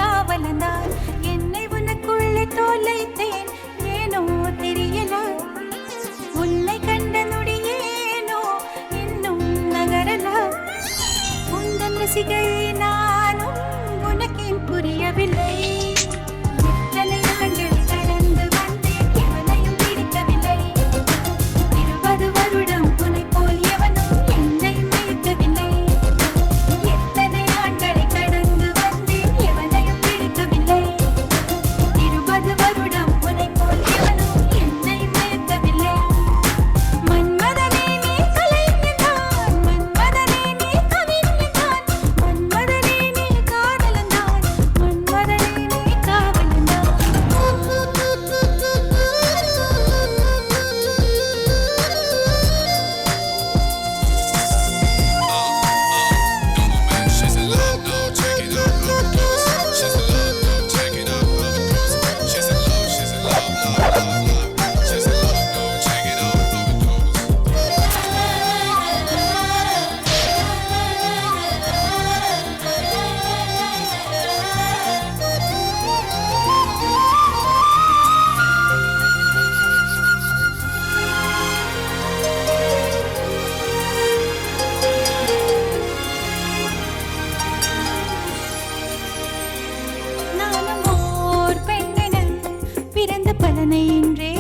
காவலந்தான் என்னை உனக்குள்ளே தொலைத்தேன் ஏனோ தெரியல உன்னை கண்ட நொடியேனோ இன்னும் நகரல உந்தன் ரசிகை நானும் உனக்கேன் புரியவில்லை எத்தனை ஆண்டுகள் கடந்து வந்தேன் எவனையும் பிடிக்கவில்லை 20 வருடம் உன்னை போல் எவனும் என்னை மயக்கவில்லை எத்தனை ஆண்களை கடந்து வந்தேன் எவனையும் பிடிக்கவில்லை 20 வருடம் உன்னை போல் எவனும் என்னை மயக்கவில்லை மன்மதனே நீ கலைஞன்தான் மன்மதனே நீ கவிஞன்தான் மன்மதனே நீ காதலன்தான் மன்மதனே நீ காவலன்தான் She's in love now, check it out, overdose. She's in love now, check it out, overdose. She's in love, she's in love, love, love, love. She's in love now, check it out, overdose. நானும் ஓர் பெண்ணென பிறந்த பலனை இன்றே